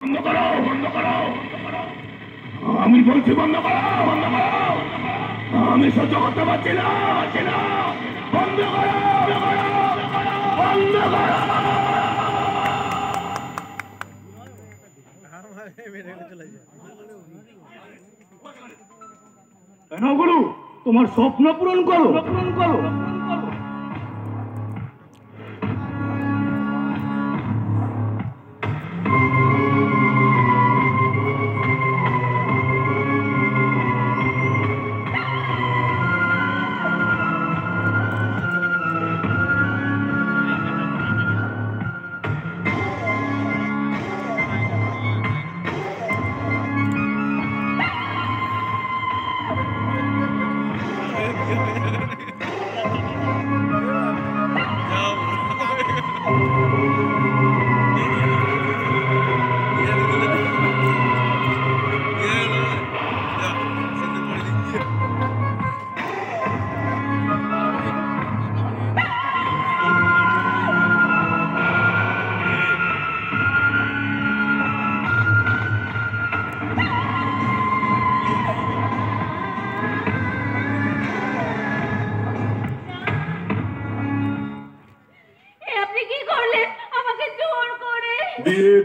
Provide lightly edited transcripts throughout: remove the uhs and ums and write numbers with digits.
বন্ধ করো, বন্ধ করো, আমি বলছি বন্ধ করো, বন্ধ করো, আমি সহ্য করতে পারছি না, বন্ধ করো, বন্ধ করো। গুরু, তোমার স্বপ্ন পূরণ করো, পূরণ করো।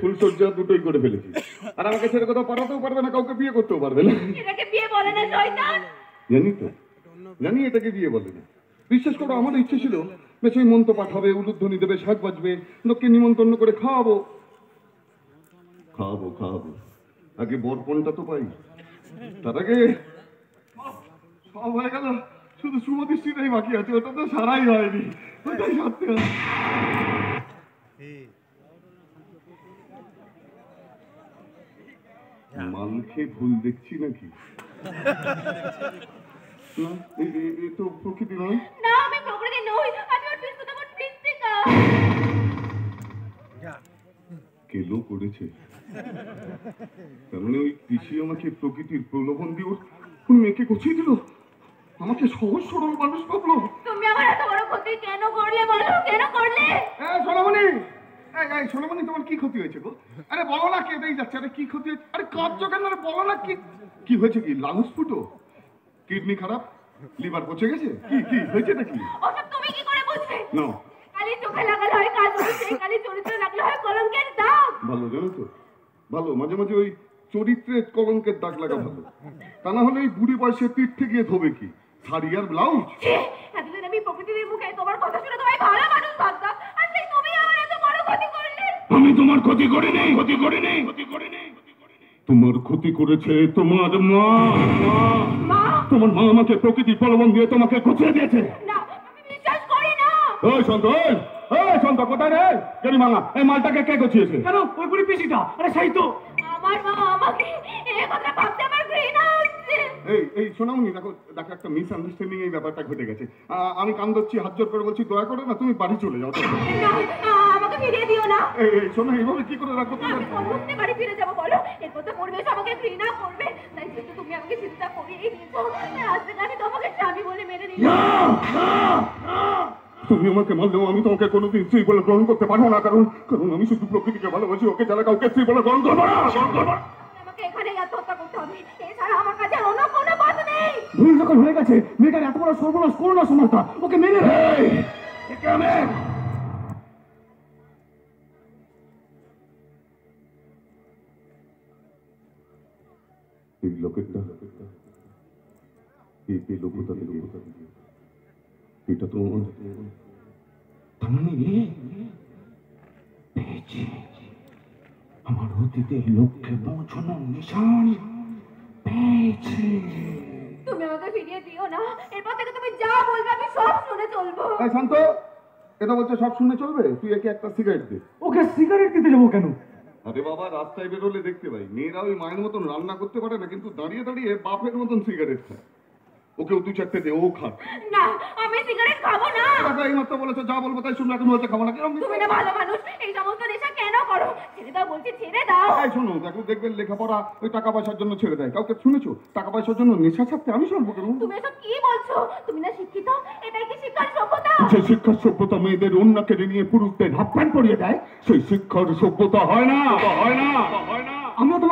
ফুলসজ্জা দুটোই করে ফেলেছি, আর আমাকে ছেড়ে কোথাও পাঠাতেও পারবে না, কাউকে বিয়ে করতেও পারবে না। এটাকে বিয়ে বলে না শয়তান। জানি তো, জানি এটাকে বিয়ে বলে না। বিশ্বাস করো, আমার ইচ্ছে ছিল বেশি মন্ত্র পাঠাবে, উলুধ্বনি দেবে, শাক বাজবে, লোককে নিমন্ত্রণ করে খাওয়াবো খাওয়াবো খাওয়াবো। আগে বরপণটা তো পাই, তার আগে সব হয়ে গেল, শুধু শুভদৃষ্টিটাই বাকি আছে, ওটা তো সারাই হয়নি, ওটাই সত্যি। মালকে ভুল দেখছি নাকি? তো প্রকৃতি নয়। না, আমি প্রকৃতি নই, আমি ওর পিস্ততমন পৃথিকা। কেলো করেছে, কারণ ওই কৃষি আমাকে প্রকৃতির প্রলোভন দিয়ে ওর মেয়েকে গছিয়ে দিল, আমাকে সহজ সরল মানুষ ভাবলো। তুমি আমার এত বড় ক্ষতি কেন করলে বলো, কেন করলে? সোনামণি, সোনামণি, তোমার কি ক্ষতি হয়েছে গো? আরে বলো না, কেটেই যাচ্ছে। আরে কি ক্ষতি হয়েছে? আরে কাঁদছো কেন? আরে বলো না, কি হয়েছে? কি লাংস ফুটো, কিডনি খারাপ, লিভার পচে গেছে, কি হয়েছে নাকি? ওসব তুমি কি করে বুঝবে? না, কালি চোখে লাগালে হয় কাজ, সেই কালি চরিত্রে লাগলে হয় কলঙ্কের দাগ। ভালো জানো তো, ভালো, মাঝে মাঝে ওই চরিত্রে কলঙ্কের দাগ লাগা ভালো, তা না হলে এই বুড়ি বয়সে পিঠে গিয়ে ধোবে কি শাড়ি আর ব্লাউজ। এতদিন আমি প্রকৃতির মুখে তোমার কথা শুনে তোমায় ভালো মানুষ ভাবতাম, আর সেই তুমি আমার এত বড় ক্ষতি করলে। আমি তোমার ক্ষতি করিনি, তোমার ক্ষতি করেছে তোমার মা। তোমার মা আমাকে প্রকৃতির প্রলোভন দিয়ে তোমাকে ঘুচিয়ে দিয়েছে। না, আমি বিশ্বাস করি না। ওই সন্ত কোথায় রে? জানি মামা, এই মালটাকে কে ঘুচিয়েছে? কেন? ওই বুড়ি পিসিটা। আরে সেই তো আমার মা আমাকে এই কথা ভাবতে আমার ঘৃণা হচ্ছে। এই সোনামণি, দেখো একটা মিসআন্ডারস্ট্যান্ডিং এই ব্যাপারটা ঘটে গেছে। আমি কান ধরছি, হাত জোর করে বলছি, দয়া করে না তুমি বাড়ি চলে যাও। না, আমাকে ফিরিয়ে দিও না। এই শোনো, এইভাবে কি করে রাখো? আমি কোন মুক্তি বাড়ি ফিরে যাবো বলো? এরপর তো পরিবেশ আমাকে ঘৃণা করবে, তাই যেহেতু তুমি আমাকে চিন্তা করিয়ে দিয়েছো, আজ থেকে আমি তোমাকে স্বামী বলে মেনে নিই। তুমি আমাকে মানলেও আমি তোমাকে কোনোদিন স্ত্রী বলে গ্রহণ করতে পারবো না, কারণ আমি শুধু প্রকৃতিকে ভালোবাসি, ওকে যারা কাউকে স্ত্রী বলে গ্রহণ করবো না। আমাকে এখানেই আত্মহত্যা করতে হবে, এছাড়া আমার কাছে অন্য কোনো পথ নেই। ভুল যখন হয়ে গেছে, মেয়েটার এত বড় সর্বনাশ করো না সমাজটা, ওকে মেনে এই লোকেরটা, এই লোকটা থেকে এটা তো তার মানে পেয়েছি আমার অতীতের লক্ষ্যে পৌঁছানোর নিশান পেয়েছি। তুমি আমাকে ফিরিয়ে দিও না, এরপর থেকে তুমি যা বলবে আমি সব শুনে চলবো। শান্ত, এটা বলছে সব শুনে চলবে? তুই একে একটা সিগারেট দে। ওকে সিগারেট দিতে যাবো কেন? আরে বাবা, রাস্তায় বেরোলে দেখতে পাই মেয়েরা ওই মায়ের মতন রান্না করতে পারে না, কিন্তু দাঁড়িয়ে দাঁড়িয়ে বাপের মতন সিগারেট খায়। ওকেও দু চারটে দে, ও খাক। না, আমি সিগারেট খাবো না। এই মাত্র বলেছো যা বলবো তাই শুনবে, এখন বলতে খাবো না। তুমি না ভালো মানুষ, এই সমস্ত নেশা কেন করো? ছেড়ে দাও বলছি, ছেড়ে দাও। এই শোনো, দেখো দেখবেন লেখাপড়া ওই টাকা পয়সার জন্য ছেড়ে দেয়। কাউকে শুনেছো টাকা পয়সার জন্য নেশা ছাড়তে? আমি শুনবো কেন? তুমি এসব কি বলছো? তুমি না শিক্ষিত, এটাই কি শিক্ষার সভ্যতা? যে শিক্ষার সভ্যতা মেয়েদের অন্য কেড়ে নিয়ে পুরুষদের হাত প্যান্ট পরিয়ে দেয়, সেই শিক্ষার সভ্যতা হয় না।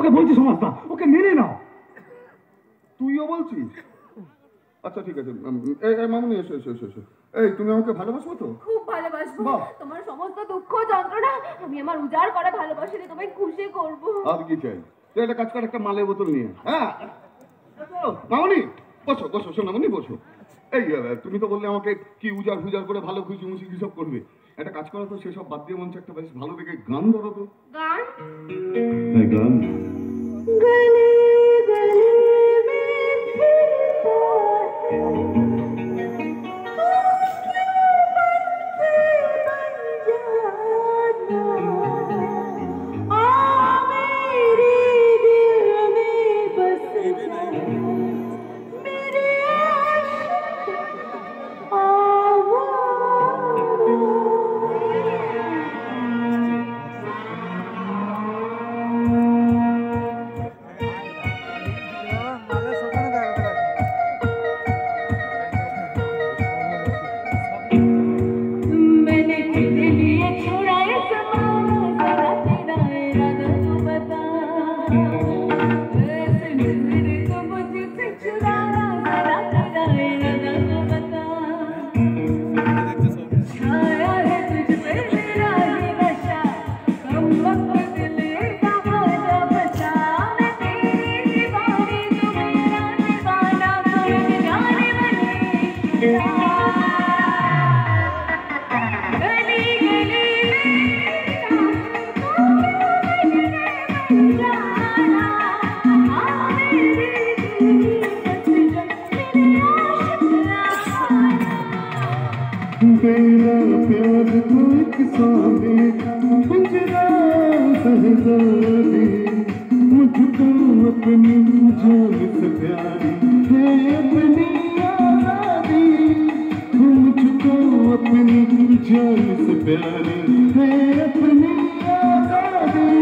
তোমাকে বলছি সমাজটা, ওকে মেনে নাও। তুইও বলছিস? আচ্ছা ঠিক আছে, মামুনি এসো এসো এসো এসো। এই তুমি আমাকে ভালোবাসো তো? খুব ভালোবাসবো। বাহ। তোমার সমস্ত দুঃখ যন্ত্রণা আমি আমার উজাড় করা ভালোবাসা দিয়ে তোমায় খুশি করবো। আর কি চাই? তুই একটা কাজ কর, একটা মালের বোতল নিয়ে। হ্যাঁ মামুনি বসো বসো, সোনামণি বসো। এই তুমি তো বললে আমাকে কি উজাড় ফুজাড় করে ভালো খুশি মুশি কি সব করবে। একটা কাজ করো তো, সেসব বাদ দিয়ে মঞ্চ একটা বেশ ভালো দেখে গান ধরো তো। গান? হ্যাঁ গান। গলি গলি মে तेरा प्यार तो एक साले पिंजरा सहजा दे, मुझको अपनी जान से प्यारी है अपनी आजादी, मुझको अपनी जान से प्यारी है अपनी आजादी।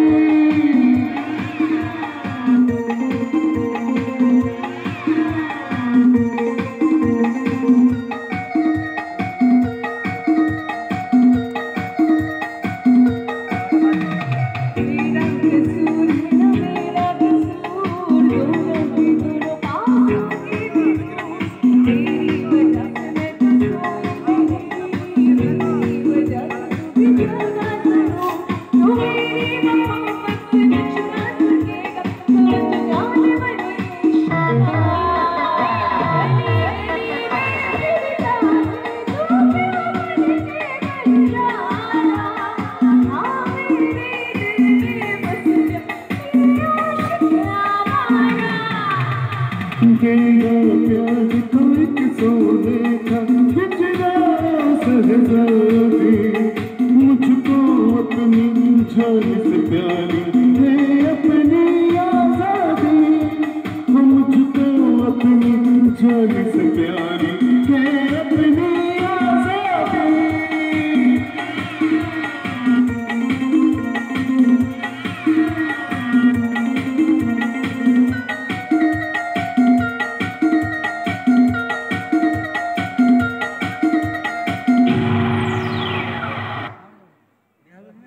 तेरा प्यार तो एक सोने का पिंजरा सहजा दे, मुझको अपनी जान से प्यारी है अपनी आजादी, मुझको अपनी जान से प्यारी है अपनी आजादी।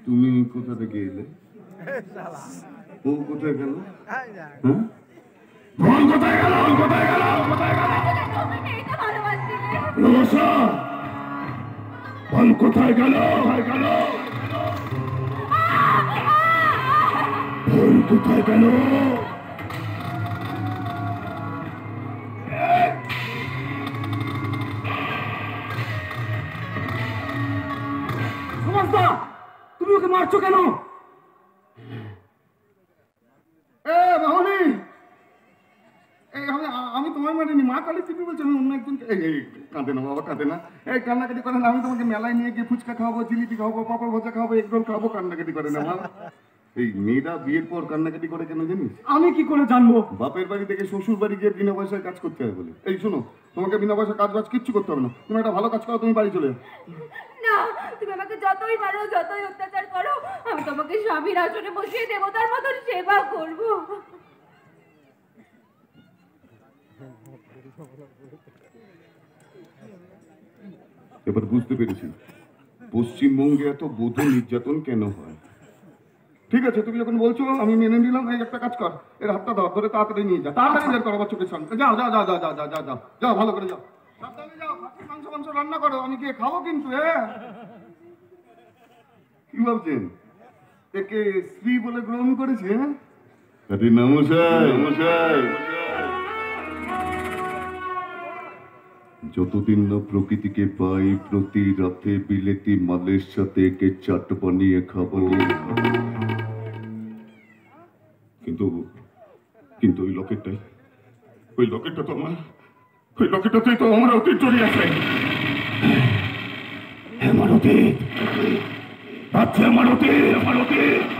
তুমি কোথা থেকে এলে? ও কোথায় গেল? হ্যাঁ বল কোথায় গেল? কোথায় গেল? কোথায় গেল? এই তো ভালোবাসছিলে। রোসা বল কোথায় গেল? কোথায় গেল? বল কোথায় গেল? সমাজটা, তুমি ওকে মারছো কেন? মামনি আমি তোমায় মারিনি, মা কালী চিপি বলছি, আমি অন্য একজনকে। এই কাঁদে না বাবা, কাঁদে না। এই কান্নাকাটি করে না, আমি তোমাকে মেলায় নিয়ে গিয়ে ফুচকা খাওয়াবো, জিলিপি খাওয়াবো, পাপড় ভাজা খাওয়াবো, এগ রোল খাওয়াবো, কান্নাকাটি করে না মা। এই মেয়েরা বিয়ের পর কান্নাকাটি করে কেন জানিস? আমি কি করে জানবো? বাপের বাড়ি থেকে শ্বশুর বাড়ি গিয়ে বিনা পয়সায় কাজ করতে হয় বলে। এই শোনো, তোমাকে বিনা পয়সা কাজ বাজ কিচ্ছু করতে হবে না, তুমি একটা ভালো কাজ করো, তুমি বাড়ি চলে যাও। না, তুমি আমাকে যতই মারো, যতই অত্যাচার করো, আমি তোমাকে স্বামীর আসনে বসিয়ে দেবতার মতন সেবা করব। এবার বুঝতে পেরেছি পশ্চিমবঙ্গে এত বধূ নির্যাতন কেন হয়। ঠিক আছে, তুমি যখন বলছো আমি মেনে নিলাম। এই একটা কাজ কর, এর হাতটা ধর, ধরে তাড়াতাড়ি নিয়ে যা, তাড়াতাড়ি বের করো আমার চোখের সামনে। যাও যাও যাও যাও যাও যাও যাও যাও যাও, ভালো করে যাও, সাবধানে যাও। খাসির মাংস মাংস রান্না করো, আমি গিয়ে খাবো কিন্তু। হ্যাঁ, কি ভাবছেন একে স্ত্রী বলে গ্রহণ করেছে? হ্যাঁ, আরে নমস্কার নমস্কার। যতদিন না প্রকৃতিকে পাই, প্রতি রাতে বিলেতি মালের সাথে একে চাট বানিয়ে খাবো। কিন্তু কিন্তু ওই লকেটটা তো আমার, ওই লকেটটাতেই তো আমার অতীত জড়িয়ে আছে। আমার অতীত, আচ্ছা আমার অতীত, আমার অতীত।